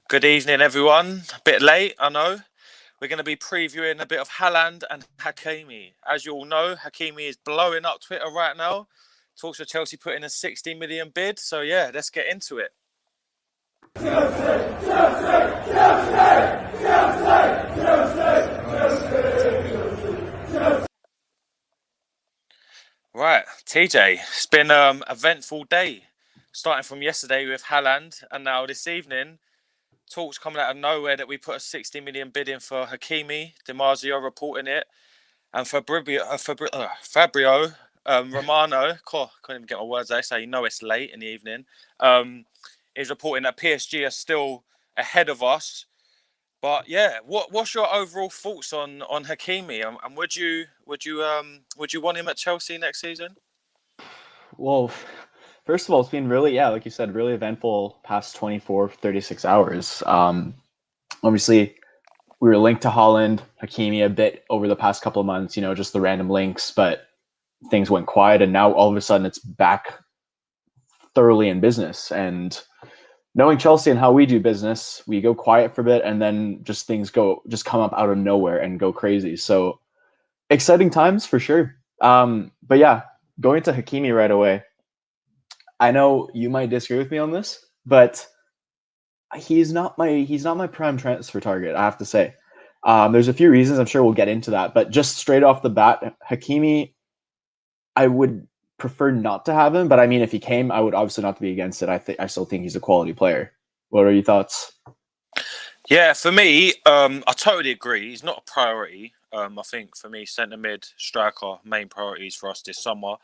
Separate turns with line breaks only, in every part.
Good evening, everyone. A bit late, I know. We're going to be previewing a bit of Haaland and Hakimi. As you all know, Hakimi is blowing up Twitter right now. Talks of Chelsea putting a 60 million bid. So, yeah, let's get into it. Right, TJ, it's been an eventful day. Starting from yesterday with Haaland and now this evening, talks coming out of nowhere that we put a 60 million bid in for Hakimi. DiMarzio reporting it. And Fabio Romano, can't even get my words out, so you know it's late in the evening, is reporting that PSG are still ahead of us. But yeah, what's your overall thoughts on Hakimi? And would you want him at Chelsea next season?
Well, first of all, it's been really, like you said, really eventful past 24, 36 hours. Obviously, we were linked to Haaland, Hakimi a bit over the past couple of months, just the random links, but things went quiet, and now all of a sudden it's back thoroughly in business. And knowing Chelsea and how we do business, we go quiet for a bit, and then things come up out of nowhere and go crazy. So exciting times for sure. But yeah, going to Hakimi right away. I know you might disagree with me on this, but he's not my prime transfer target, I have to say. There's a few reasons. I'm sure we'll get into that, but just straight off the bat, Hakimi, I would prefer not to have him. But I mean, if he came, I would obviously not be against it. I still think he's a quality player. What are your thoughts?
Yeah, for me, I totally agree. He's not a priority. I think for me, centre mid, striker, main priorities for us this summer.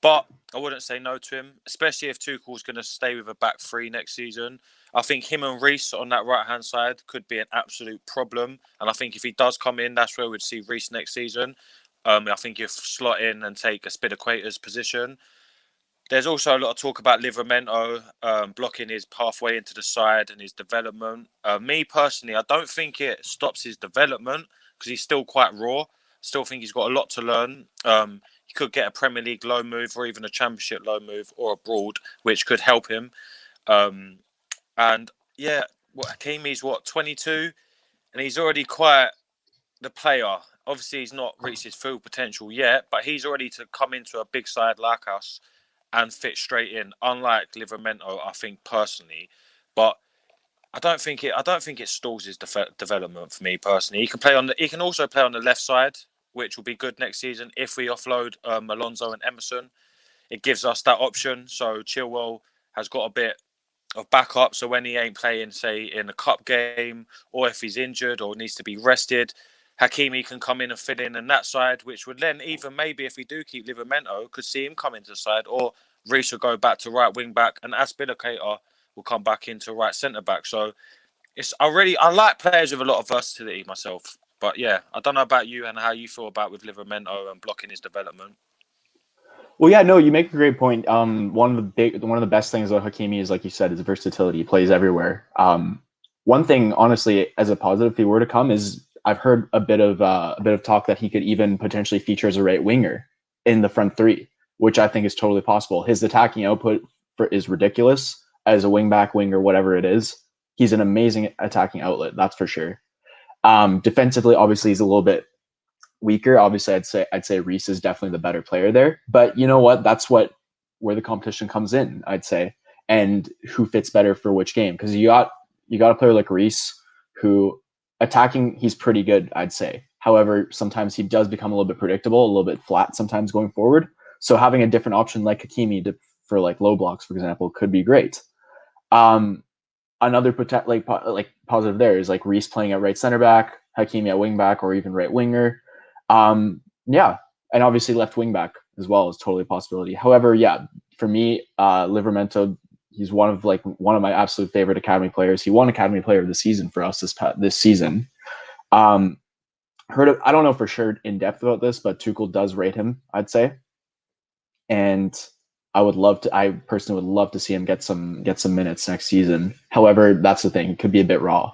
But I wouldn't say no to him, especially if Tuchel's going to stay with a back three next season. I think him and Reece on that right-hand side could be an absolute problem. And I think if he does come in, that's where we'd see Reece next season. I think he'll slot in and take a Spilicueta's position. There's also a lot of talk about Livramento blocking his pathway into the side and his development. Me personally, I don't think it stops his development because he's still quite raw. Still think he's got a lot to learn. He could get a Premier League loan move or even a Championship loan move or abroad, which could help him. And yeah, Hakimi's 22, and he's already quite the player. Obviously, he's not reached his full potential yet, but he's already to come into a big side like us and fit straight in. Unlike Livramento, I think personally, but I don't think it stalls his development for me personally. He can also play on the left side, which will be good next season if we offload Alonso and Emerson. It gives us that option. So Chilwell has got a bit of backup. So when he ain't playing, say in a cup game, or if he's injured or needs to be rested, Hakimi can come in and fit in that side, which would then even maybe if we do keep Livramento, could see him come into the side, or Reece will go back to right wing back, and Aspilicueta will come back into right centre back. So I like players with a lot of versatility myself. But yeah, I don't know about you and how you feel about with Livramento and blocking his development.
Well, yeah, no, you make a great point. One of the best things about Hakimi is, like you said, is versatility. He plays everywhere. One thing, honestly, as a positive, if he were to come, is I've heard a bit of talk that he could even potentially feature as a right winger in the front three, which I think is totally possible. His attacking output is ridiculous as a wingback, winger, whatever it is. He's an amazing attacking outlet, that's for sure. Defensively, obviously, he's a little bit weaker. Obviously, I'd say Reece is definitely the better player there. But you know what? That's where the competition comes in, I'd say, and who fits better for which game. Because you got a player like Reece who attacking, he's pretty good, I'd say. However, sometimes he does become a little bit predictable, a little bit flat sometimes going forward. So having a different option like Hakimi for like low blocks, for example, could be great. Another positive there is like Reece playing at right center back, Hakimi at wing back, or even right winger. Yeah, and obviously left wing back as well is totally a possibility. However, yeah, for me, Livramento, he's one of my absolute favorite academy players. He won Academy Player of the Season for us this season. I don't know for sure in depth about this, but Tuchel does rate him, I'd say, and I personally would love to see him get some minutes next season. However, that's the thing; it could be a bit raw.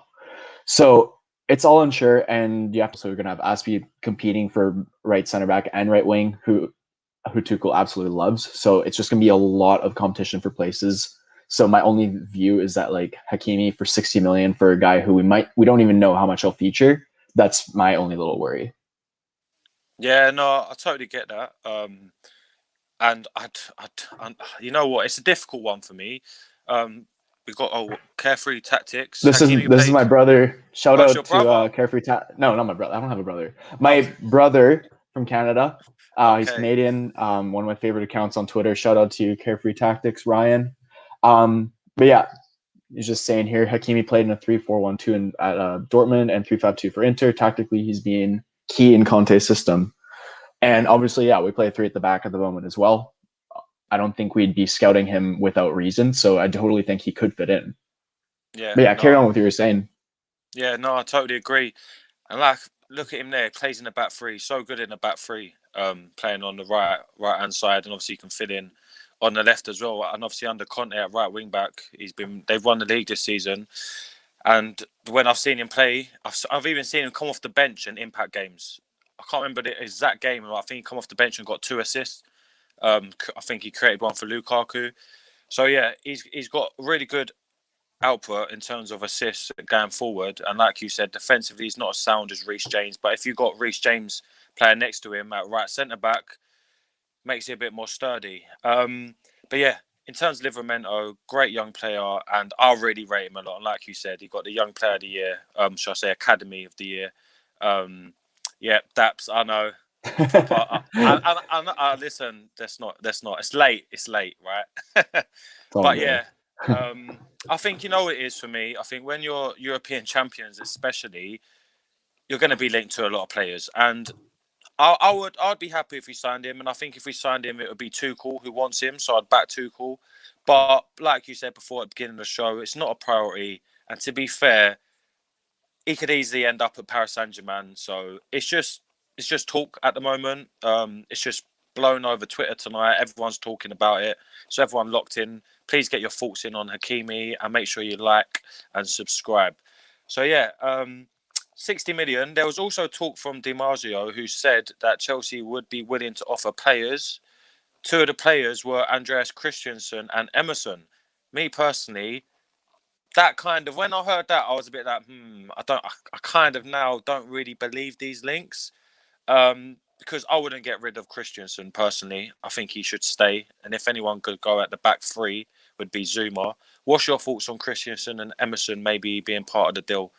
So it's all unsure, and so you're gonna have Aspie competing for right center back and right wing, who Tuchel absolutely loves. So it's just gonna be a lot of competition for places. So my only view is that like Hakimi for 60 million for a guy who we don't even know how much he'll feature. That's my only little worry.
Yeah, no, I totally get that. And you know what? It's a difficult one for me. We got carefree tactics. Hakimi
This is
played.
my brother. Shout
Oh, it's your
out to
brother.
No, not my brother. I don't have a brother.
Okay.
My brother from Canada. He's
Okay.
Canadian. One of my favorite accounts on Twitter. Shout out to Carefree Tactics, Ryan. But yeah, he's just saying here, Hakimi played in a 3-4-1-2 at Dortmund and 3-5-2 for Inter. Tactically, he's being key in Conte's system. And obviously, yeah, we play 3 at the back at the moment as well. I don't think we'd be scouting him without reason, so I totally think he could fit in.
Yeah.
But yeah, carry
No.
on with what you were saying.
Yeah. No, I totally agree. And like, look at him there. Plays in the back three. So good in the back three. Playing on the right hand side, and obviously he can fit in on the left as well. And obviously under Conte at right wing back, they've won the league this season. And when I've seen him play, I've even seen him come off the bench in impact games. I can't remember the exact game. I think he come off the bench and got 2 assists. I think he created one for Lukaku. So yeah, he's got really good output in terms of assists going forward. And like you said, defensively, he's not as sound as Reece James. But if you've got Reece James playing next to him at right centre back, makes it a bit more sturdy. But yeah, in terms of Livramento, great young player, and I really rate him a lot. And like you said, he got the Young Player of the Year, shall I say Academy of the Year. Yeah, Daps, I know. Proper. Listen, that's not. It's late. It's late, right?
It's all
But
good.
yeah, I think you know what it is for me. I think when you're European champions, especially, you're going to be linked to a lot of players, and I'd be happy if we signed him, and I think if we signed him, it would be Tuchel who wants him, so I'd back Tuchel. But like you said before at the beginning of the show, it's not a priority, and to be fair, he could easily end up at Paris Saint-Germain. So it's just talk at the moment. It's just blown over Twitter tonight. Everyone's talking about it, so everyone locked in. Please get your thoughts in on Hakimi and make sure you like and subscribe. So yeah, 60 million. There was also talk from Di Marzio who said that Chelsea would be willing to offer players. 2 of the players were Andreas Christensen and Emerson. Me personally, that kind of when I heard that, I was a bit like, I kind of now don't really believe these links. Because I wouldn't get rid of Christensen personally. I think he should stay. And if anyone could go at the back 3, would be Zuma. What's your thoughts on Christensen and Emerson maybe being part of the deal?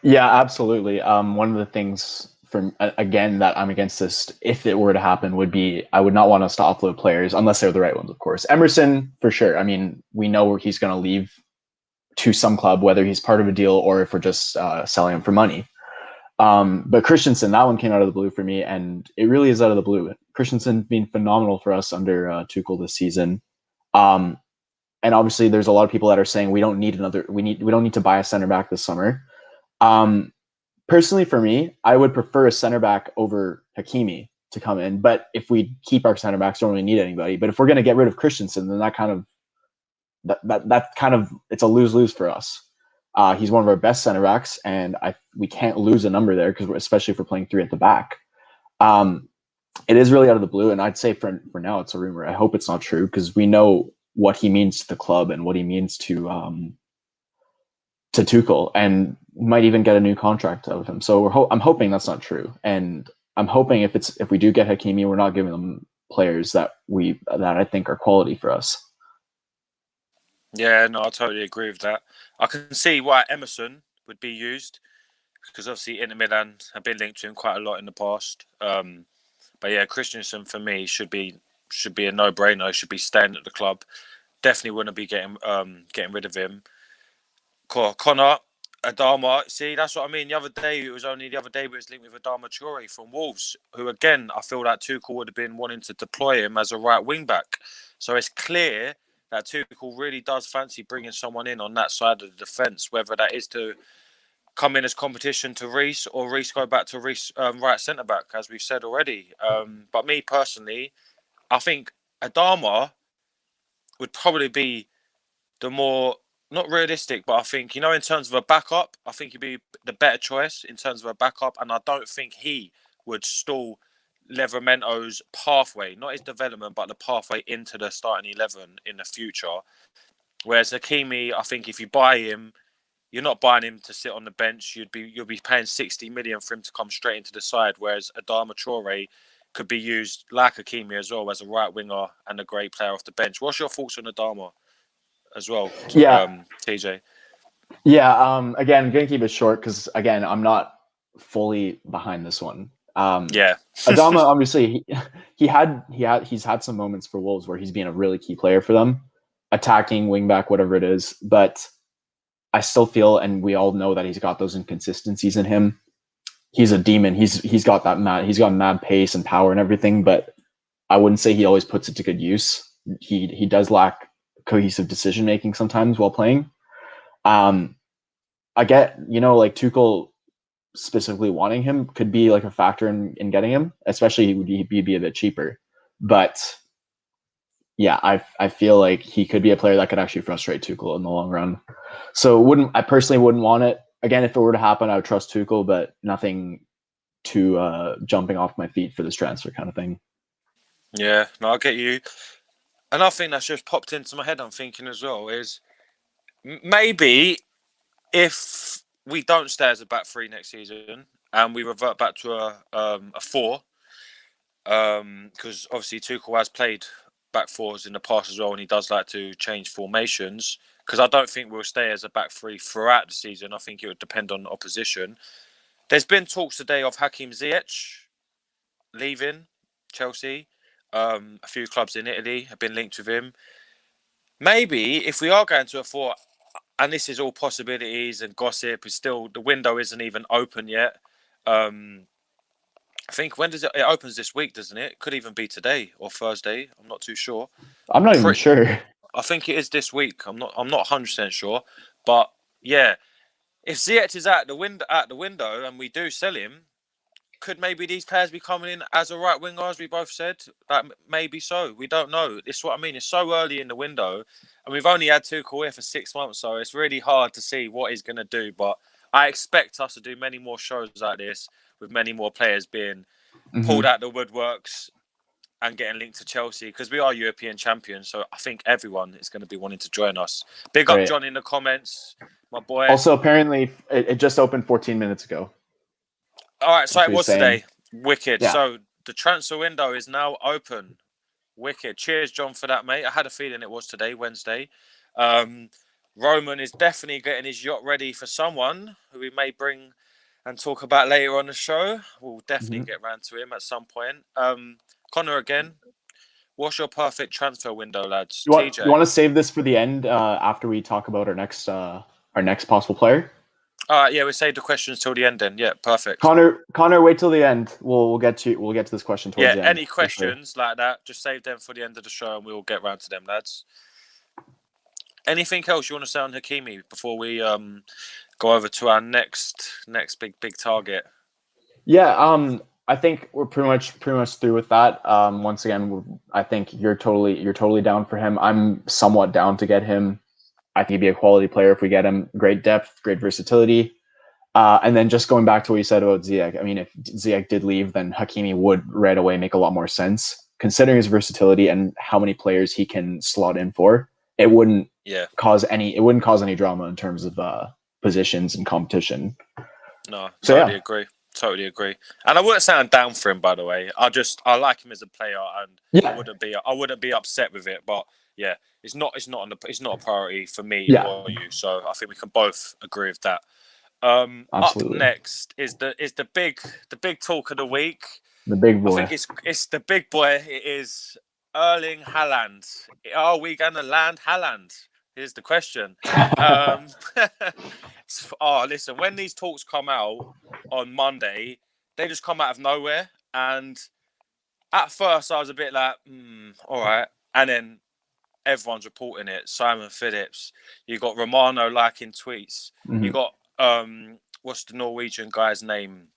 Yeah, absolutely. One of the things from again that I'm against this, if it were to happen, would be I would not want us to offload players unless they're the right ones, of course. Emerson, for sure. I mean, we know where he's going to leave to some club, whether he's part of a deal or if we're just selling him for money. But Christensen, that one came out of the blue for me, and it really is out of the blue. Christensen being phenomenal for us under Tuchel this season. And obviously, there's a lot of people that are saying we don't need to buy a center back this summer. Personally, for me, I would prefer a center back over Hakimi to come in. But if we keep our center backs, don't really need anybody. But if we're going to get rid of Christensen, then that kind of it's a lose-lose for us. He's one of our best center backs, and we can't lose a number there because especially if we're playing 3 at the back. It is really out of the blue, and I'd say for now it's a rumor. I hope it's not true because we know what he means to the club and what he means to Tuchel, and might even get a new contract out of him. So I'm hoping that's not true, and I'm hoping if we do get Hakimi, we're not giving them players that I think are quality for us.
Yeah, no, I totally agree with that. I can see why Emerson would be used because obviously Inter Milan have been linked to him quite a lot in the past. But yeah, Christensen for me should be a no-brainer. Should be staying at the club. Definitely wouldn't be getting rid of him. Connor, Adama. See, that's what I mean. Only the other day we was linked with Adama Traore from Wolves, who again I feel that Tuchel would have been wanting to deploy him as a right wing back. So it's clear that Tuchel really does fancy bringing someone in on that side of the defence, whether that is to come in as competition to Reece or Reece go back to Reece right centre back, as we've said already. But me personally, I think Adama would probably be the more not realistic, but I think in terms of a backup, I think he'd be the better choice in terms of a backup, and I don't think he would stall Livramento's pathway, not his development, but the pathway into the starting 11 in the future. Whereas Hakimi, I think if you buy him, you're not buying him to sit on the bench. You'll be paying 60 million for him to come straight into the side. Whereas Adama Traore could be used like Hakimi as well as a right winger and a great player off the bench. What's your thoughts on Adama as well,
Yeah,
TJ?
yeah. Again, I'm gonna keep it short because again, I'm not fully behind this one.
Yeah.
Adama, obviously, he's had some moments for Wolves where he's been a really key player for them, attacking, wing back, whatever it is. But I still feel, and we all know that he's got those inconsistencies in him. He's a demon. He's got mad pace and power and everything, but I wouldn't say he always puts it to good use. He does lack cohesive decision making sometimes while playing. I get, like Tuchel specifically wanting him could be like a factor in getting him, especially he'd be a bit cheaper. But yeah, I feel like he could be a player that could actually frustrate Tuchel in the long run. So I personally wouldn't want it. Again, if it were to happen, I would trust Tuchel, but nothing too jumping off my feet for this transfer kind of thing.
Yeah, no, I get you. Another thing that's just popped into my head, I'm thinking as well, is maybe if we don't stay as a back three next season and we revert back to a four, because obviously Tuchel has played back fours in the past as well, and he does like to change formations. Because I don't think we'll stay as a back three throughout the season. I think it would depend on the opposition. There's been talks today of Hakim Ziyech leaving Chelsea. A few clubs in Italy have been linked with him. Maybe if we are going to a four, and this is all possibilities and gossip, is still the window isn't even open yet. I think when does it opens this week, doesn't it? Could even be today or Thursday. I'm not too sure.
I'm not even sure.
I think it is this week. I'm not 100% sure, but yeah, if Ziyech is out the window and we do sell him, could maybe these players be coming in as a right winger, as we both said? That maybe so. We don't know. This is what I mean. It's so early in the window, and we've only had Tuchel here for 6 months, so it's really hard to see what he's going to do. But I expect us to do many more shows like this with many more players being pulled out the woodworks and getting linked to Chelsea, because we are European champions. So I think everyone is going to be wanting to join us. Big up John in the comments, my boy.
Also, apparently, it just opened 14 minutes ago.
All right, so it was today. Wicked.
Yeah.
So the transfer window is now open. Wicked. Cheers, John, for that, mate. I had a feeling it was today, Wednesday. Roman is definitely getting his yacht ready for someone who we may bring and talk about later on the show. We'll definitely get round to him at some point. Connor, again, what's your perfect transfer window, lads?
You want to save this for the end after we talk about our next possible player?
All right, yeah, we'll save the questions till the end then. Yeah, perfect.
Connor, wait till the end. We'll get to this question towards the end.
Yeah, any questions like that, just save them for the end of the show and we'll get round to them, lads. Anything else you want to say on Hakimi before we go over to our next big target?
Yeah, I think we're pretty much through with that. Once again, I think you're totally down for him. I'm somewhat down to get him. I think he'd be a quality player if we get him. Great depth, great versatility. And then just going back to what you said about Ziyech, I mean, if Ziyech did leave, then Hakimi would right away make a lot more sense, considering his versatility and how many players he can slot in for. It wouldn't cause any drama in terms of positions and competition.
No, totally agree. And I wouldn't say I'm down for him, by the way. I like him as a player, and I wouldn't be upset with it. But yeah, it's not a priority for me or you. So I think we can both agree with that. Up next is the big talk of the week.
The big boy.
I think it's the big boy. It is Erling Haaland. Are we going to land Haaland? Here's the question. Listen, when these talks come out on Monday, they just come out of nowhere. And at first, I was a bit like, all right. And then everyone's reporting it. Simon Phillips. You got Romano liking tweets. You got what's the Norwegian guy's name?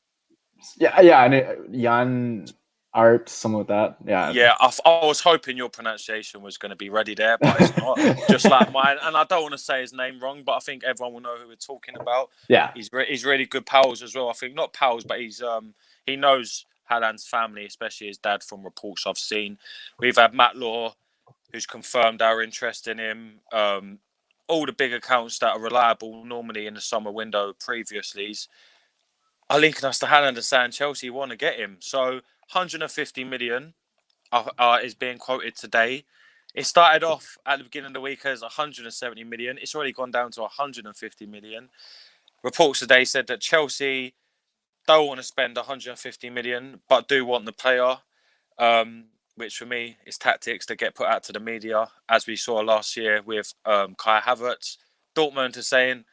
Yeah, and Jan Art, something like that.
Yeah. I was hoping your pronunciation was going to be ready there, but it's not. Just like mine. And I don't want to say his name wrong, but I think everyone will know who we're talking about.
Yeah,
he's really good pals as well. I think not pals, but he knows Haaland's family, especially his dad, from reports I've seen. We've had Matt Law, who's confirmed our interest in him. All the big accounts that are reliable normally in the summer window previously are linking us to Haaland and saying Chelsea want to get him. So 150 million is being quoted today. It started off at the beginning of the week as 170 million. It's already gone down to 150 million. Reports today said that Chelsea don't want to spend 150 million, but do want the player, which for me is tactics that get put out to the media, as we saw last year with Kai Havertz. Dortmund are saying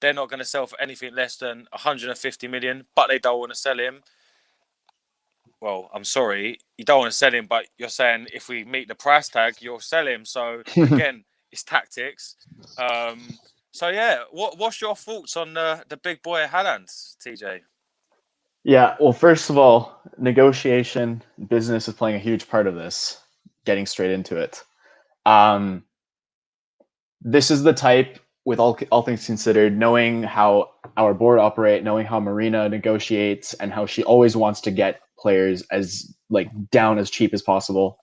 they're not going to sell for anything less than 150 million, but they don't want to sell him. Well, I'm sorry, you don't want to sell him, but you're saying if we meet the price tag, you'll sell him. So again, it's tactics. So yeah, what's your thoughts on the big boy Haaland, TJ?
Yeah, well, first of all, negotiation business is playing a huge part of this. Getting straight into it. This is the type, with all things considered, knowing how our board operate, knowing how Marina negotiates, and how she always wants to get players as down as cheap as possible.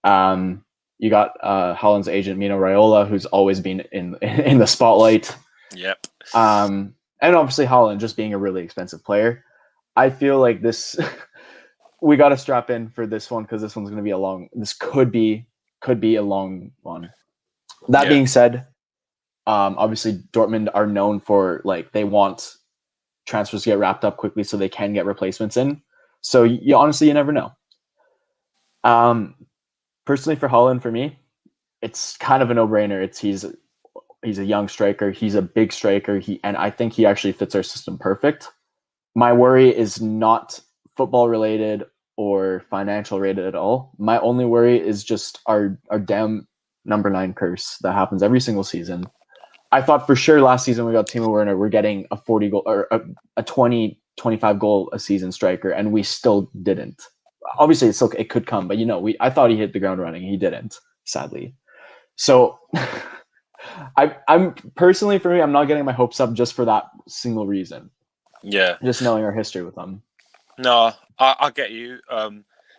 You got Haaland's agent Mino Raiola, who's always been in the spotlight.
Yep.
And obviously Haaland just being a really expensive player. I feel like this we got to strap in for this one because this one's going to be this could be a long one. That being said, obviously Dortmund are known for they want transfers to get wrapped up quickly so they can get replacements in. So you honestly, you never know. Personally for Haaland, for me, it's kind of a no-brainer. He's a young striker. He's a big striker. And I think he actually fits our system perfect. My worry is not football related or financial related at all. My only worry is just our damn number 9 curse that happens every single season. I thought for sure last season we got Timo Werner, we're getting a 40 goal or a 20, 25 goal a season striker, and we still didn't. Obviously, it could come, but I thought he hit the ground running. He didn't, sadly. So I'm personally, for me, I'm not getting my hopes up just for that single reason.
Yeah.
Just knowing our history with them.
No, I get you.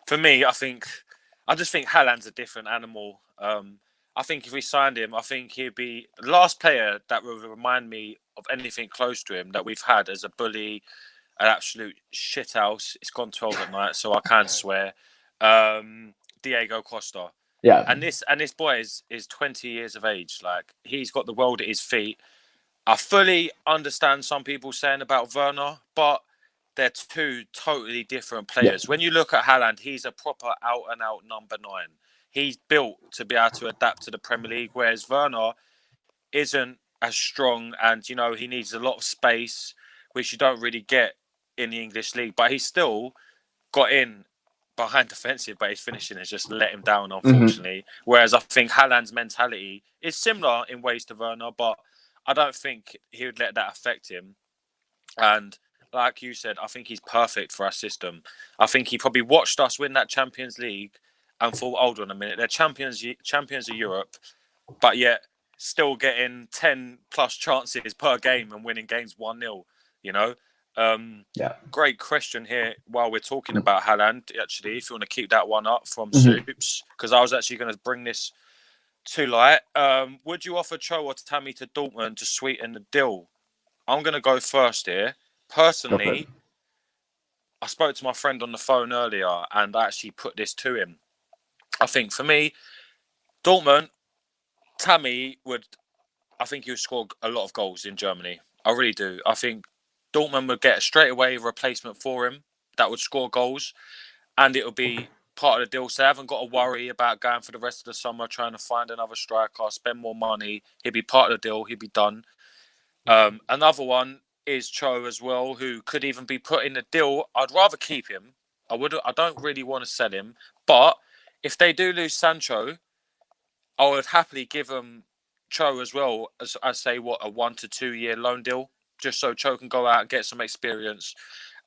For me, I just think Haaland's a different animal. I think if we signed him, I think he'd be the last player that would remind me of anything close to him that we've had as a bully, an absolute shithouse. It's gone 12 at night, so I can swear. Diego Costa.
Yeah.
And this boy is 20 years of age. He's got the world at his feet. I fully understand some people saying about Werner, but they're two totally different players. Yeah. When you look at Haaland, he's a proper out-and-out number 9. He's built to be able to adapt to the Premier League, whereas Werner isn't as strong and, he needs a lot of space, which you don't really get in the English league. But he's still got in behind defensive, but his finishing has just let him down, unfortunately. Mm-hmm. Whereas I think Haaland's mentality is similar in ways to Werner, but I don't think he would let that affect him. And like you said, I think he's perfect for our system. I think he probably watched us win that Champions League and thought, hold on a minute, they're champions of Europe, but yet still getting 10 plus chances per game and winning games 1-0, Great question here while we're talking about Haaland, actually, if you want to keep that one up from Soups, because I was actually going to bring this to light. Would you offer Cho or Tammy to Dortmund to sweeten the deal? I'm going to go first here. Personally, I spoke to my friend on the phone earlier and I actually put this to him. I think for me, Dortmund, Tammy he would score a lot of goals in Germany. I really do. I think Dortmund would get a straight away replacement for him that would score goals, and it would be part of the deal. So they haven't got to worry about going for the rest of the summer trying to find another striker, spend more money. He'd be part of the deal. He'd be done. Another one is Cho as well, who could even be put in the deal. I'd rather keep him. I don't really want to sell him, but if they do lose Sancho, I would happily give them Cho as well as I say, a 1 to 2 year loan deal, just so Cho can go out, get some experience,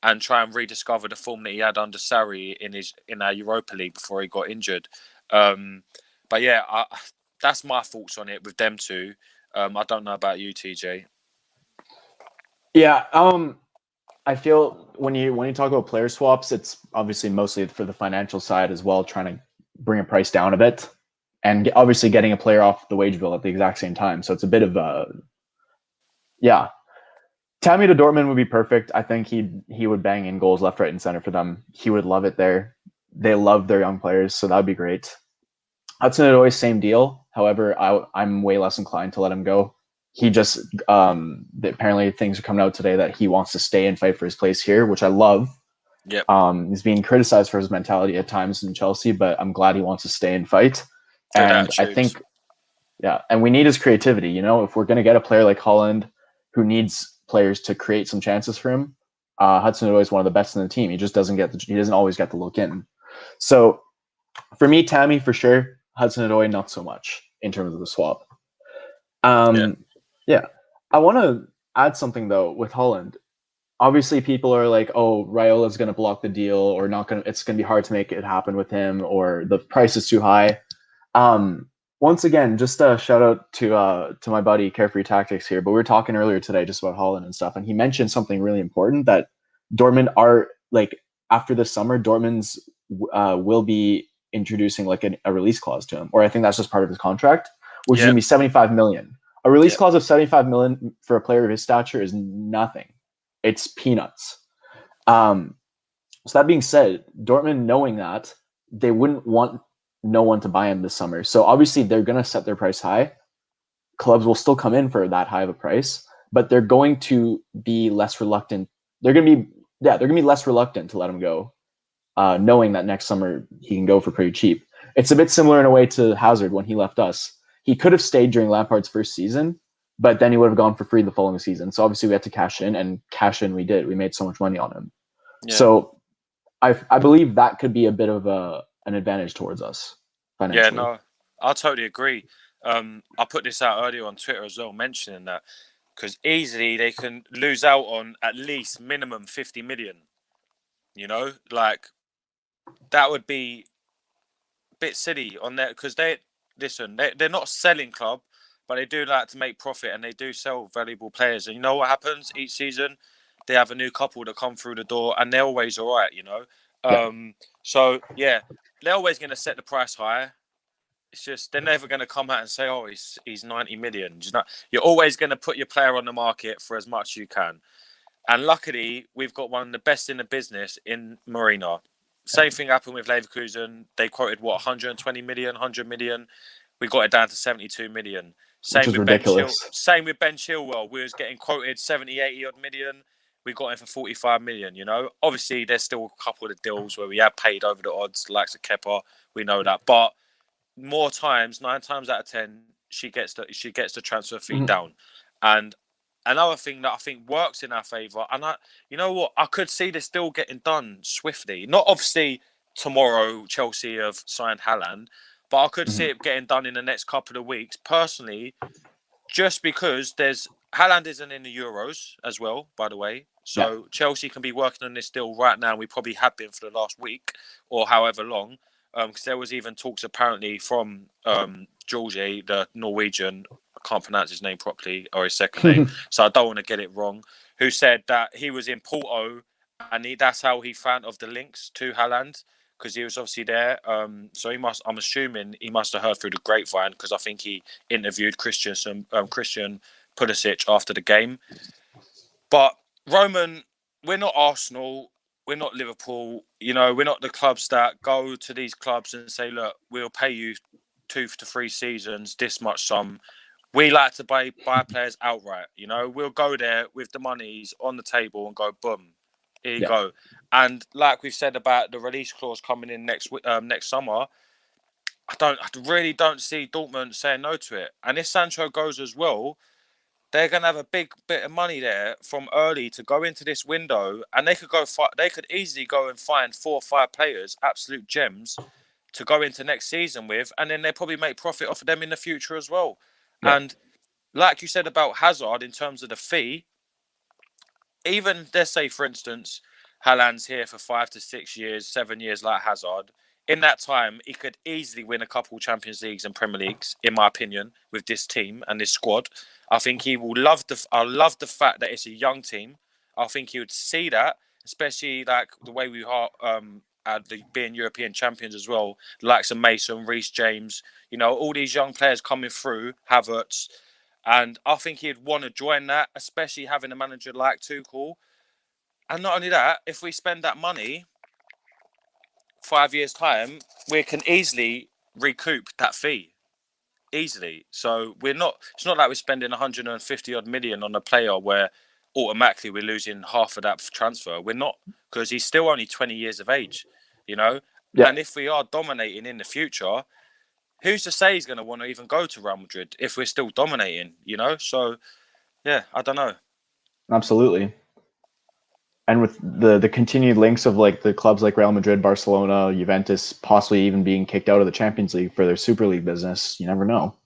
and try and rediscover the form that he had under Sarri in our Europa League before he got injured. But yeah, that's my thoughts on it with them two. I don't know about you, TJ.
Yeah, I feel when you talk about player swaps, it's obviously mostly for the financial side as well, trying to bring a price down a bit, and obviously getting a player off the wage bill at the exact same time. So it's a bit of a yeah. Tammy to Dortmund would be perfect. I think he would bang in goals left, right, and center for them. He would love it there. They love their young players, so that would be great. Hudson-Odoi, same deal. However, I'm way less inclined to let him go. He just apparently things are coming out today that he wants to stay and fight for his place here, which I love.
Yep.
He's being criticized for his mentality at times in Chelsea, but I'm glad he wants to stay and fight.
Good
And
attitude.
I think, and we need his creativity. You know, if we're going to get a player like Haaland who needs players to create some chances for him, Hudson-Odoi is one of the best in the team. He just doesn't always get the look in. So for me, Tammy for sure. Hudson-Odoi not so much in terms of the swap. Yeah. I want to add something though with Haaland. Obviously, people are like, "Oh, Raiola's going to block the deal, or not going. It's going to be hard to make it happen with him, or the price is too high." Once again, just a shout out to my buddy Carefree Tactics here. But we were talking earlier today just about Haaland and stuff, and he mentioned something really important that Dortmund are like after this summer, Dortmund's will be introducing like a release clause to him, or I think that's just part of his contract, which is going to be 75 million. A release clause of 75 million for a player of his stature is nothing. It's peanuts. So that being said, Dortmund knowing that, they wouldn't want no one to buy him this summer. So obviously they're going to set their price high. Clubs will still come in for that high of a price, but they're going to be less reluctant. They're going to be less reluctant to let him go, knowing that next summer he can go for pretty cheap. It's a bit similar in a way to Hazard when he left us. He could have stayed during Lampard's first season, but then he would have gone for free the following season. So obviously we had to cash in, and cash in we did. We made so much money on him. Yeah. So I believe that could be a bit of an advantage towards us financially.
Yeah, no, I totally agree. I put this out earlier on Twitter as well, mentioning that because easily they can lose out on at least minimum 50 million. You know, like that would be a bit silly on there because they're not a selling club, but they do like to make profit and they do sell valuable players. And you know what happens each season? They have a new couple that come through the door and they're always all right, you know? So, yeah, they're always going to set the price higher. It's just they're never going to come out and say, oh, he's 90 million. You're always going to put your player on the market for as much as you can. And luckily, we've got one of the best in the business in Marina. Same thing happened with Leverkusen. They quoted, 120 million, 100 million. We got it down to 72 million.
Which is ridiculous.
Same with Ben Chilwell. We was getting quoted 70, 80 odd million. We got him for 45 million, you know. Obviously, there's still a couple of deals where we have paid over the odds, like Kepa. We know that. But more times, 9 times out of 10, she gets the transfer fee down. And another thing that I think works in our favour, and you know what, I could see this deal getting done swiftly. Not obviously tomorrow, Chelsea have signed Haaland, but I could see it getting done in the next couple of weeks. Personally, just because Haaland isn't in the Euros as well, by the way. So Chelsea can be working on this deal right now. We probably have been for the last week or however long. Because there was even talks apparently from George, the Norwegian, I can't pronounce his name properly or his second name, so I don't want to get it wrong, who said that he was in Porto and that's how he found of the links to Haaland because he was obviously there. So I'm assuming he must have heard through the grapevine because I think he interviewed Christian Pulisic after the game. But Roman, we're not Arsenal. We're not Liverpool, you know, we're not the clubs that go to these clubs and say, look, we'll pay you 2 to 3 seasons, this much sum. We like to buy players outright, you know. We'll go there with the monies on the table and go, boom, here you go. And like we've said about the release clause coming in next summer, I really don't see Dortmund saying no to it. And if Sancho goes as well, they're going to have a big bit of money there from early to go into this window, and they could easily go and find 4 or 5 players, absolute gems, to go into next season with, and then they probably make profit off of them in the future as well. Yeah. And like you said about Hazard in terms of the fee, even let's say for instance, Haaland's here for 5 to 6 years, 7 years like Hazard. In that time, he could easily win a couple Champions Leagues and Premier Leagues, in my opinion, with this team and this squad. I think he will love I love the fact that it's a young team. I think he would see that, especially like the way we are being European champions as well, the likes of Mason, Reece James, all these young players coming through, Havertz, and I think he'd want to join that, especially having a manager like Tuchel. And not only that, if we spend that money, 5 years' time, we can easily recoup that fee. Easily. So it's not like we're spending 150 odd million on a player where automatically we're losing half of that transfer. We're not, because he's still only 20 years of age,
Yeah.
And if we are dominating in the future, who's to say he's going to want to even go to Real Madrid if we're still dominating, So, yeah, I don't know.
Absolutely. And with the continued links of like the clubs like Real Madrid, Barcelona, Juventus, possibly even being kicked out of the Champions League for their Super League business, you never know.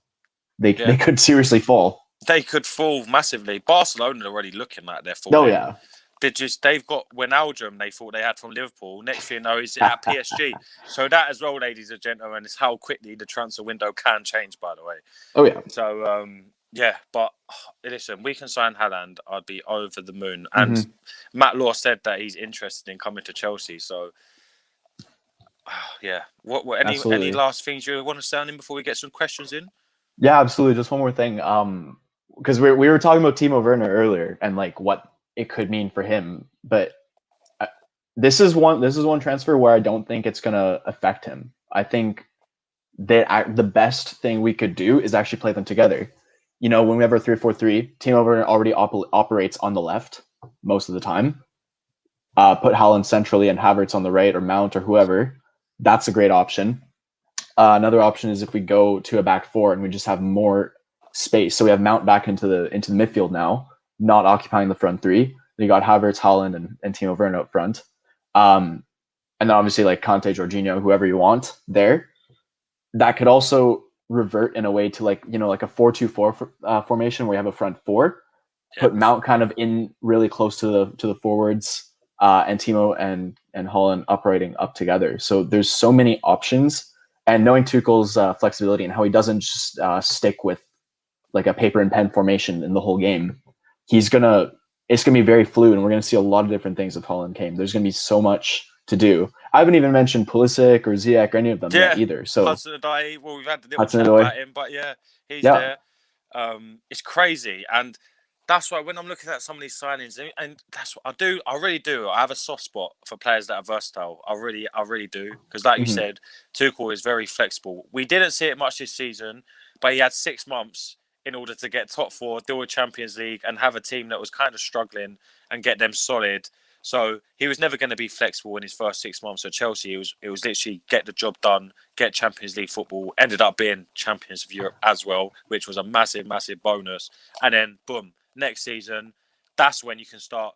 They could seriously fall.
They could fall massively. Barcelona are already looking like they're falling.
Oh yeah.
They've got Wijnaldum they thought they had from Liverpool. Next thing you know, he's at PSG. So that as well, ladies and gentlemen, is how quickly the transfer window can change, by the way.
Oh yeah.
So but listen, we can sign Haaland. I'd be over the moon. And Matt Law said that he's interested in coming to Chelsea. So yeah. What any last things you want to say on him before we get some questions in?
Yeah, absolutely. Just one more thing. Because we were talking about Timo Werner earlier and like what it could mean for him, but this is one transfer where I don't think it's gonna affect him. I think that the best thing we could do is actually play them together. When we have our 3-4-3, Timo Werner already operates on the left most of the time. Put Haaland centrally and Havertz on the right, or Mount or whoever. That's a great option. Another option is if we go to a back four and we just have more space. So we have Mount back into the midfield now, not occupying the front three. You got Havertz, Haaland, and Timo Werner up front. And then obviously like Conte, Jorginho, whoever you want there. That could also revert in a way to like a 4-2-4 formation where you have a front four. Put Mount kind of in really close to the forwards, and Timo and Haaland operating up together. So there's so many options. And knowing Tuchel's flexibility and how he doesn't just stick with like a paper and pen formation in the whole game, it's gonna be very fluid, and we're gonna see a lot of different things with Haaland came. There's gonna be so much to do. I haven't even mentioned Pulisic or Ziyech or any of them yet either. So
Hudson-Odoi, well, we've had the little chat about him, but he's there. It's crazy, and that's why when I'm looking at some of these signings, and that's what I do. I really do. I have a soft spot for players that are versatile. I really do, because like you said, Tuchel is very flexible. We didn't see it much this season, but he had 6 months in order to get top four, do a Champions League, and have a team that was kind of struggling and get them solid. So he was never going to be flexible in his first 6 months at Chelsea. It was literally get the job done, get Champions League football. Ended up being champions of Europe as well, which was a massive, massive bonus. And then boom, next season, that's when you can start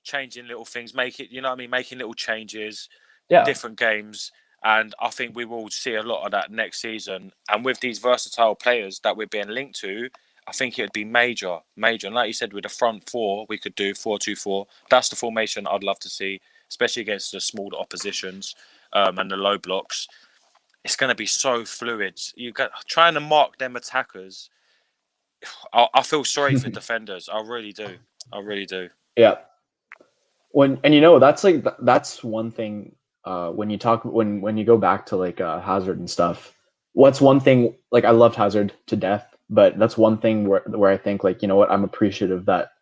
changing little things, making little changes, different games. And I think we will see a lot of that next season. And with these versatile players that we're being linked to, I think it would be major. And like you said, with the front four, we could do 4-2-4. That's the formation I'd love to see, especially against the smaller oppositions and the low blocks. It's going to be so fluid. Trying to mark them attackers. I feel sorry for defenders. I really do.
Yeah. That's one thing. When you go back to like Hazard and stuff, what's one thing, like I loved Hazard to death, but that's one thing where I think like, I'm appreciative that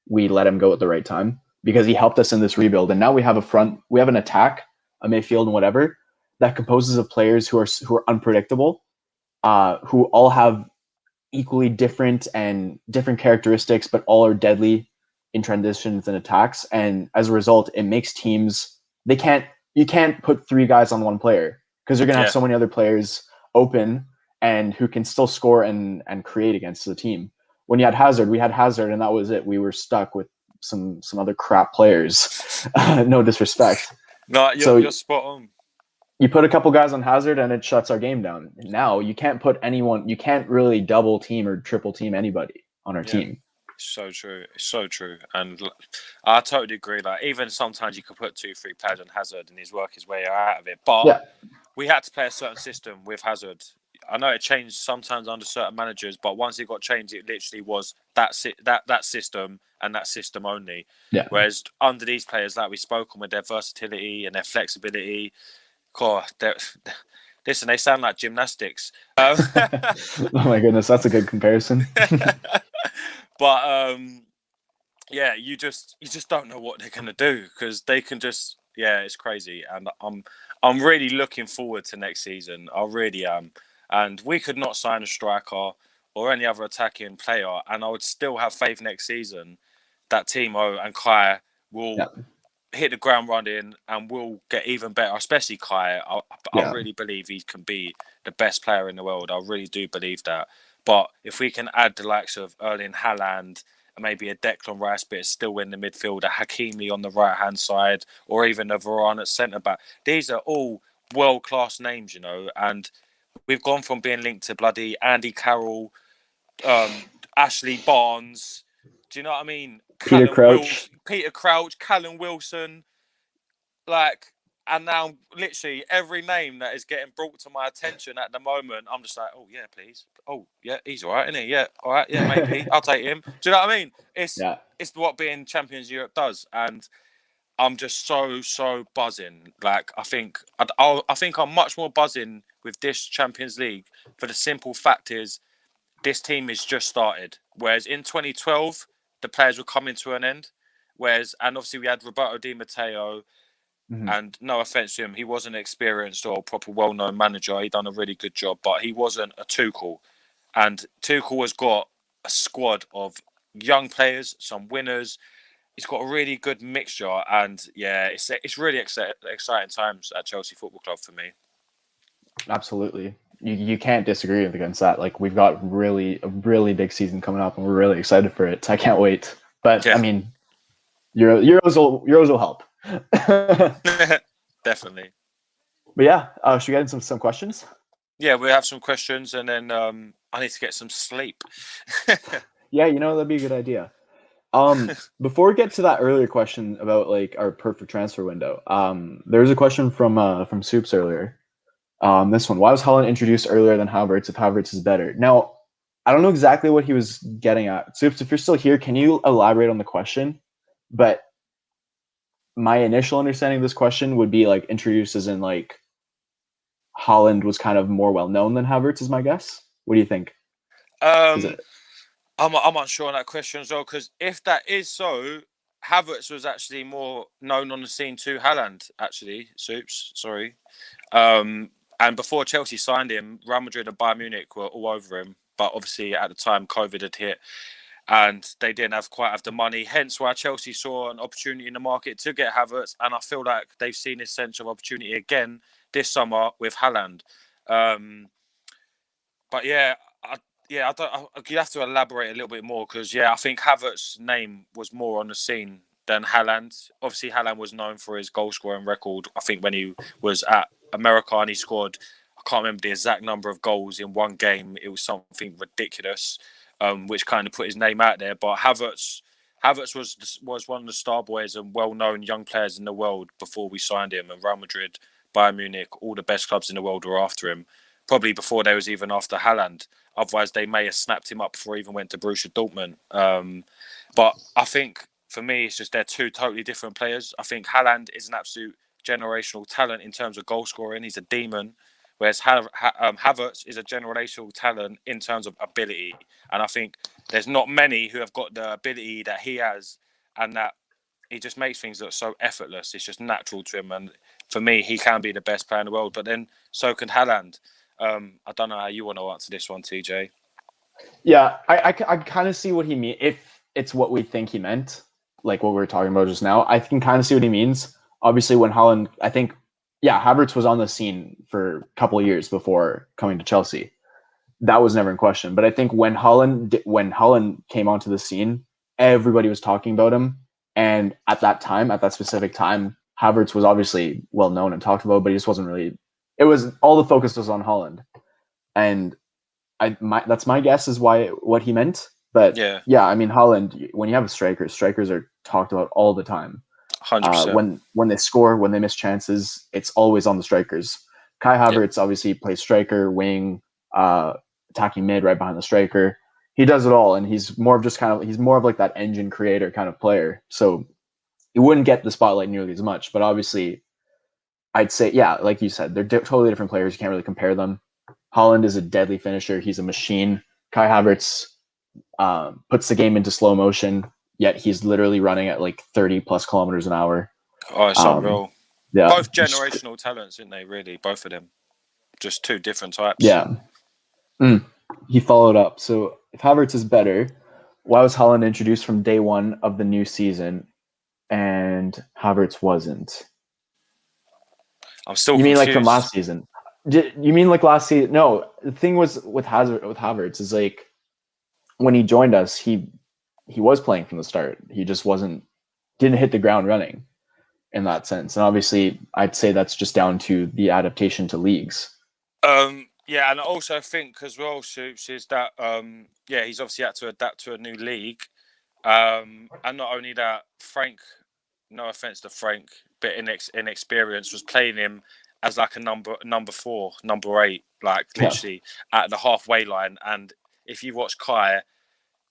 we let him go at the right time, because he helped us in this rebuild. And now we have an attack, a midfield and whatever that composes of players who are unpredictable, who all have equally different characteristics, but all are deadly in transitions and attacks. And as a result, it makes teams, you can't put 3 guys on one player, because you're going to have so many other players open and who can still score and create against the team. When you had Hazard, we had Hazard, and that was it. We were stuck with some other crap players. No disrespect.
No, you're spot on.
You put a couple guys on Hazard and it shuts our game down. Now you can't put anyone, you can't really double team or triple team anybody on our team.
So true. It's so true. And I totally agree. Like, even sometimes you could put 2-3 players on Hazard and he's work his way out of it. But we had to play a certain system with Hazard. I know it changed sometimes under certain managers, but once it got changed, it literally was that system and that system only.
Yeah.
Whereas under these players, like we spoke on, with their versatility and their flexibility, God, listen, they sound like gymnastics.
Oh my goodness, that's a good comparison.
But yeah, you just don't know what they're gonna do, because they can just, it's crazy, and I'm really looking forward to next season. I really am, and we could not sign a striker or any other attacking player, and I would still have faith next season that Timo and Kai will hit the ground running and will get even better, especially Kai. I really believe he can be the best player in the world. I really do believe that. But if we can add the likes of Erling Haaland and maybe a Declan Rice, but it's still in the midfield, a Hakimi on the right-hand side, or even a Varane at centre-back, these are all world-class names, and we've gone from being linked to bloody Andy Carroll, Ashley Barnes, do you know what I mean?
Peter Crouch,
Callum Wilson, and now literally every name that is getting brought to my attention at the moment, I'm just like, oh yeah, please. Oh yeah, he's all right, isn't he? Yeah, all right, yeah, maybe I'll take him. Do you know what I mean? It's what being Champions Europe does, and I'm just so buzzing. Like, I think I'm much more buzzing with this Champions League for the simple fact is this team is just started. Whereas in 2012, the players were coming to an end. And obviously we had Roberto Di Matteo, and no offense to him, he wasn't experienced or a proper well-known manager. He done a really good job, but he wasn't a Tuchel. And Tuchel has got a squad of young players, some winners. He's got a really good mixture, and it's really exciting times at Chelsea Football Club for me.
Absolutely. You can't disagree against that. Like, we've got a really big season coming up, and we're really excited for it. I can't wait. But I mean, Euros will help.
Definitely.
But yeah, should we get into some questions?
Yeah, we have some questions, and then I need to get some sleep.
Yeah, that'd be a good idea. Before we get to that earlier question about like our perfect transfer window, there was a question from Soups earlier. This one: why was Haaland introduced earlier than Havertz if Havertz is better? Now, I don't know exactly what he was getting at. Soups, if you're still here, can you elaborate on the question? But my initial understanding of this question would be like introduced as in like Haaland was kind of more well known than Havertz, is my guess. What do you think?
I'm unsure on that question as well, because if that is so, Havertz was actually more known on the scene to Haaland, actually. Soups, sorry. And before Chelsea signed him, Real Madrid and Bayern Munich were all over him. But obviously at the time, COVID had hit and they didn't quite have the money. Hence why Chelsea saw an opportunity in the market to get Havertz. And I feel like they've seen this sense of opportunity again this summer with Haaland. But yeah, you have to elaborate a little bit more, because I think Havertz's name was more on the scene than Haaland. Obviously, Haaland was known for his goal scoring record. I think when he was at America and he scored, I can't remember the exact number of goals in one game. It was something ridiculous, which kind of put his name out there. But Havertz was one of the star boys and well-known young players in the world before we signed him. And Real Madrid, Bayern Munich, all the best clubs in the world were after him. Probably before they was even after Haaland. Otherwise, they may have snapped him up before he even went to Borussia Dortmund. But I think, for me, it's just they're two totally different players. I think Haaland is an absolute generational talent in terms of goal scoring. He's a demon. Whereas Havertz is a generational talent in terms of ability. And I think there's not many who have got the ability that he has, and that he just makes things look so effortless. It's just natural to him. And for me, he can be the best player in the world. But then so can Haaland. I don't know how you want to answer this one, TJ.
Yeah, I kind of see what he means. If it's what we think he meant, like what we were talking about just now, I can kind of see what he means. Obviously, when Haaland, I think, Havertz was on the scene for a couple of years before coming to Chelsea. That was never in question. But I think when Haaland came onto the scene, everybody was talking about him. And at that specific time, Havertz was obviously well known and talked about, but he just wasn't really. It was all the focus was on Haaland, and that's my guess is what he meant. But I mean, Haaland, when you have strikers are talked about all the time.
100%.
When they score, when they miss chances, it's always on the strikers. Kai Havertz obviously plays striker, wing, attacking mid right behind the striker. He does it all, and he's more of like that engine creator kind of player. So he wouldn't get the spotlight nearly as much, but obviously I'd say, yeah, like you said, they're totally different players. You can't really compare them. Haaland is a deadly finisher. He's a machine. Kai Havertz puts the game into slow motion, yet he's literally running at like 30 plus kilometers an hour.
Oh, it's unreal.
Yeah.
Both generational talents, aren't they, really? Both of them. Just two different types.
Yeah. He followed up. So if Havertz is better, why was Haaland introduced from day one of the new season and Havertz wasn't?
I'm still
You mean
confused.
like from last season? You mean like last season? No, the thing was with Havertz is like when he joined us, he was playing from the start. He just didn't hit the ground running in that sense. And obviously, I'd say that's just down to the adaptation to leagues.
Yeah, and I also think as well, Soups, is that he's obviously had to adapt to a new league. And not only that, Frank, no offense to Frank, but inexperience, was playing him as like a number 4, number 8, like literally at the halfway line. And if you watch Kai,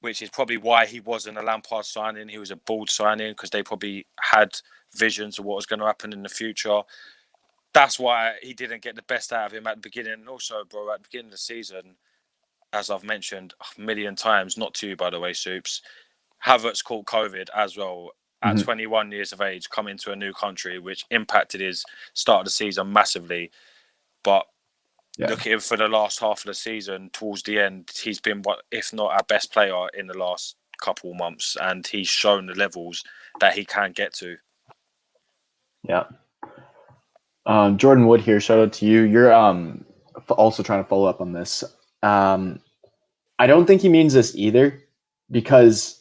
which is probably why he wasn't a Lampard signing, he was a bold signing because they probably had visions of what was going to happen in the future. That's why he didn't get the best out of him at the beginning. And also, bro, at the beginning of the season, as I've mentioned a million times, not to you, by the way, Soups, Havertz caught COVID as well at 21 years of age, coming to a new country, which impacted his start of the season massively. But look at him for the last half of the season, towards the end, he's been, if not our best player in the last couple of months, and he's shown the levels that he can get to.
Yeah. Jordan Wood here, shout out to you. You're also trying to follow up on this. I don't think he means this either, because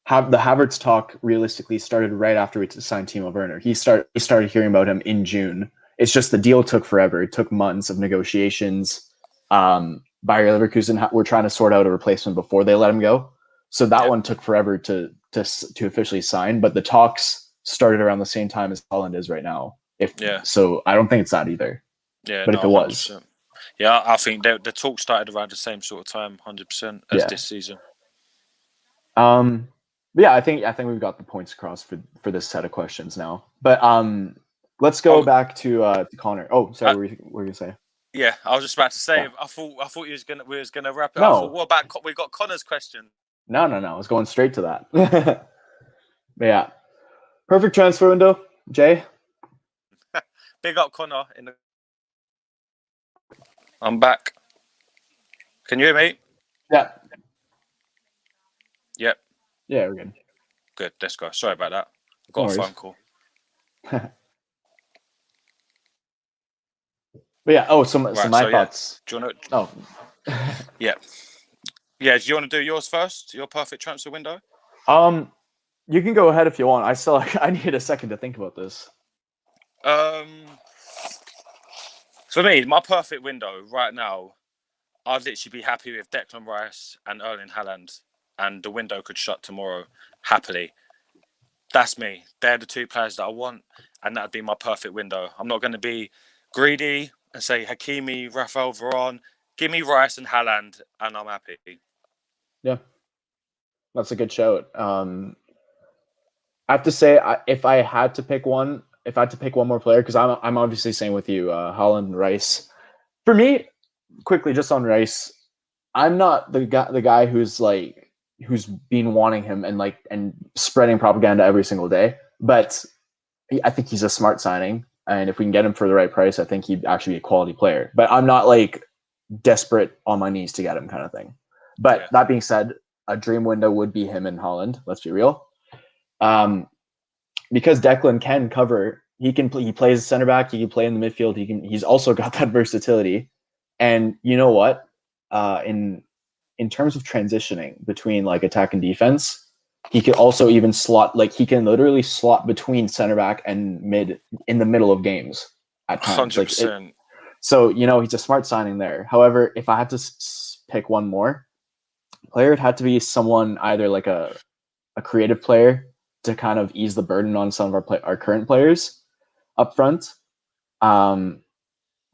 the Havertz talk realistically started right after we signed Timo Werner. We started hearing about him in June. It's just the deal took forever. It took months of negotiations. Bayer Leverkusen were trying to sort out a replacement before they let him go. So that one took forever to officially sign. But the talks started around the same time as Haaland is right now. So I don't think it's that either.
Yeah,
but if it was,
100%. Yeah, I think the talk started around the same sort of time, 100%, as this season.
Yeah, I think we've got the points across for this set of questions now. But let's go back to Connor. Oh, sorry, what were you gonna say?
Yeah, I was just about to say. I thought we was gonna wrap it.
No.
I thought, what about we got Connor's question?
No. I was going straight to that. But yeah, perfect transfer window, Jay.
Big up Connor. I'm back. Can you hear me?
Yeah.
Yep.
Yeah, we're good.
Good. Let's go. Sorry about that. I got a phone call.
But yeah. So my thoughts.
Do you want to?
Oh.
Yeah. Do you want to do yours first? Your perfect transfer window?
You can go ahead if you want. I need a second to think about this.
For me, my perfect window right now, I'd literally be happy with Declan Rice and Erling Haaland, and the window could shut tomorrow happily. That's me. They're the two players that I want, and that'd be my perfect window. I'm not going to be greedy and say Hakimi, Rafael Varane. Give me Rice and Haaland, and I'm happy.
Yeah, that's a good shout. I have to say, if I had to pick one more player, because I'm obviously saying with you, Haaland and Rice. For me, quickly, just on Rice, I'm not the guy who's been wanting him and spreading propaganda every single day. But I think he's a smart signing, and if we can get him for the right price, I think he'd actually be a quality player. But I'm not desperate on my knees to get him kind of thing. But that being said, a dream window would be him and Haaland. Let's be real. Because Declan can cover, he plays center back, he can play in the midfield, he's also got that versatility. And you know what? In terms of transitioning between attack and defense, he could also even slot, he can literally slot between center back and mid in the middle of games at times.
100%.
So, he's a smart signing there. However, if I had to pick one more player, it had to be someone either a creative player to kind of ease the burden on some of our current players up front.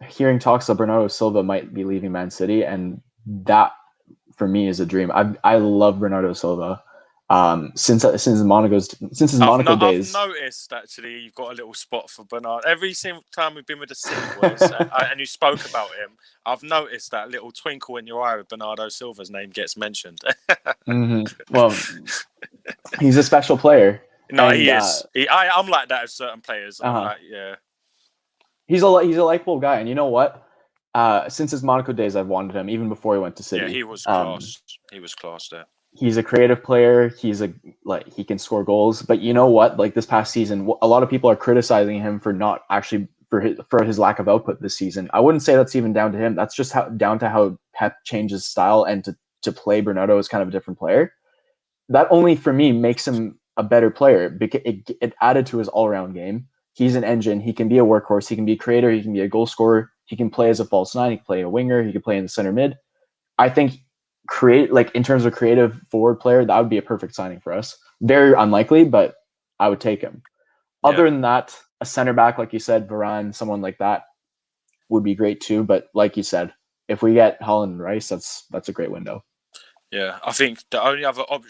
hearing talks of Bernardo Silva might be leaving Man City, and that for me is a dream. I love Bernardo Silva. Since his Monaco
I've
days.
noticed actually you've got a little spot for Bernard. Every single time we've been with the City boys and you spoke about him, I've noticed that little twinkle in your eye with Bernardo Silva's name gets mentioned.
Well, he's a special player.
No,
And
he is. I'm like that with certain players. I'm like, yeah.
He's a likable guy, and you know what? Since his Monaco days, I've wanted him even before he went to City.
Yeah, he was class. He was class there.
He's a creative player. He can score goals. But you know what? Like this past season, a lot of people are criticizing him for not actually for his lack of output this season. I wouldn't say that's even down to him. That's just down to how Pep changes style and to play Bernardo as kind of a different player. That only for me makes him a better player because it added to his all-around game. He's an engine. He can be a workhorse. He can be a creator. He can be a goal scorer. He can play as a false nine. He can play a winger. He can play in the center mid. I think in terms of creative forward player, that would be a perfect signing for us. Very unlikely, but I would take him. Yeah. Other than that, a center back, like you said, Varane, someone like that would be great too. But like you said, if we get Haaland and Rice, that's a great window.
Yeah, I think the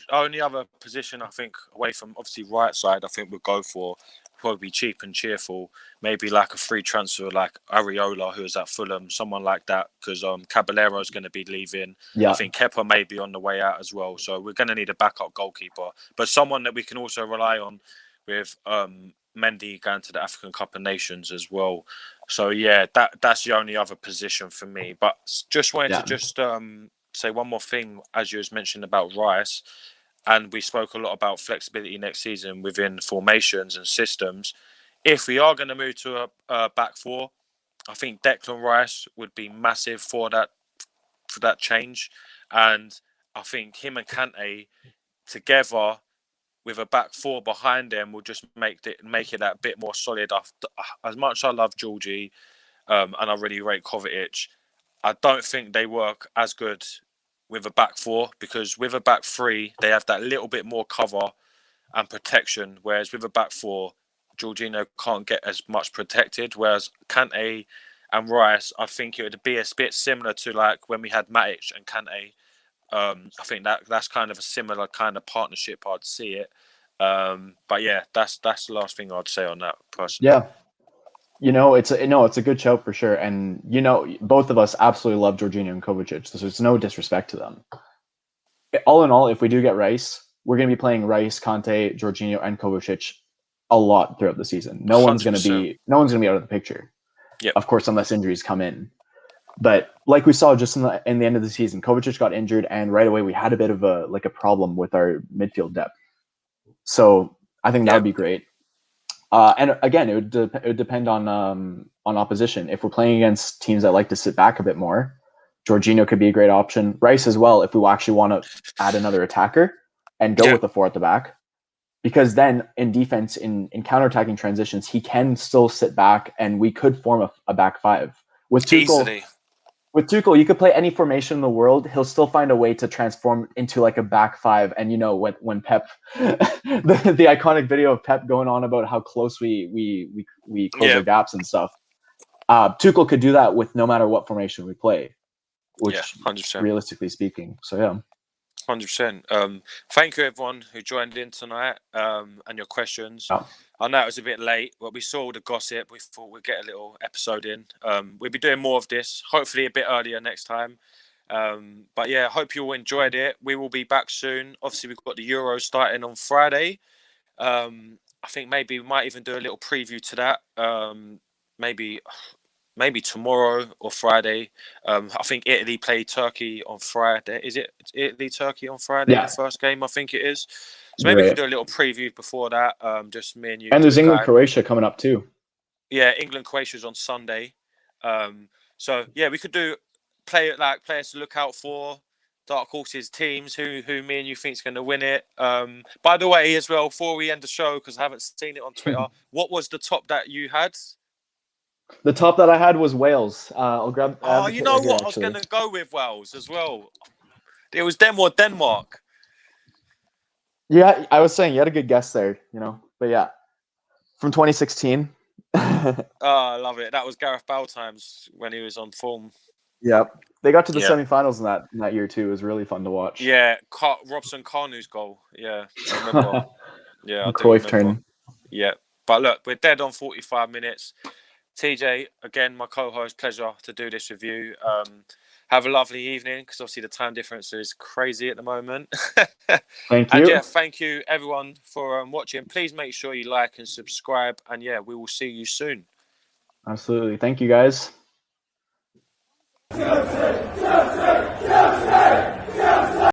only other position I think away from obviously right side, I think we'll go for probably cheap and cheerful, maybe like a free transfer like Areola, who is at Fulham, someone like that, because Caballero is going to be leaving. Yeah. I think Kepa may be on the way out as well, so we're going to need a backup goalkeeper, but someone that we can also rely on with Mendy going to the African Cup of Nations as well. So yeah, that's the only other position for me. But just wanted to just say one more thing, as you was mentioned about Rice, and we spoke a lot about flexibility next season within formations and systems. If we are going to move to a back four, I think Declan Rice would be massive for that change, and I think him and Kante together with a back four behind them will just make it that bit more solid. As much as I love Georgie and I really rate Kovacic, I don't think they work as good with a back four, because with a back three, they have that little bit more cover and protection, whereas with a back four, Jorginho can't get as much protected, whereas Kante and Rice, I think it would be a bit similar to like when we had Matic and Kante. I think that's kind of a similar kind of partnership. I'd see it. But yeah, that's the last thing I'd say on that personally.
Yeah. It's a good show for sure. And, both of us absolutely love Jorginho and Kovacic. So there's no disrespect to them. All in all, if we do get Rice, we're going to be playing Rice, Kante, Jorginho, and Kovacic a lot throughout the season. No one's going to be out of the picture. Yep. Of course, unless injuries come in. But like we saw just in the end of the season, Kovacic got injured, and right away we had a bit of a problem with our midfield depth. So I think that would be great. And again, it would depend on opposition. If we're playing against teams that like to sit back a bit more, Jorginho could be a great option. Rice as well, if we actually want to add another attacker and go with the four at the back. Because then in defense, in counterattacking transitions, he can still sit back, and we could form a back five. With Tuchel, you could play any formation in the world. He'll still find a way to transform into like a back five. And when Pep, the iconic video of Pep going on about how close we close our gaps and stuff. Tuchel could do that with no matter what formation we play, which 100%. Realistically speaking. So yeah.
100%. Thank you everyone who joined in tonight and your questions. Oh. I know it was a bit late, but we saw all the gossip. We thought we'd get a little episode in. We'll be doing more of this, hopefully a bit earlier next time. But yeah, hope you all enjoyed it. We will be back soon. Obviously, we've got the Euros starting on Friday. I think maybe we might even do a little preview to that. Maybe tomorrow or Friday. I think Italy play Turkey on Friday. Is it Italy-Turkey on Friday? Yeah. The first game, I think it is. So maybe we can do a little preview before that. Just me and you.
And there's England-Croatia coming up too.
Yeah, England-Croatia's on Sunday. So yeah, we could do players to look out for, dark horses, teams who me and you think is going to win it. By the way, as well, before we end the show, because I haven't seen it on Twitter, what was the top that you had?
The top that I had was Wales. I'll grab.
You know what? I was going to go with Wales as well. It was them or Denmark.
Yeah, I was saying you had a good guess there, But yeah, from 2016,
I love it. That was Gareth Bale times when he was on form.
Yep. They got to the
Yeah.
semifinals in that year too. It was really fun to watch.
Yeah, Robson Carnu's goal. Yeah, I remember. Yeah, I do
Cruyff
remember.
turn.
Yeah. But look, we're dead on 45 minutes. TJ, again, my co-host, pleasure to do this with you. Have a lovely evening, because obviously the time difference is crazy at the moment.
Thank
And
you.
yeah, thank you everyone for watching. Please make sure you like and subscribe. And yeah, we will see you soon.
Absolutely. Thank you, guys.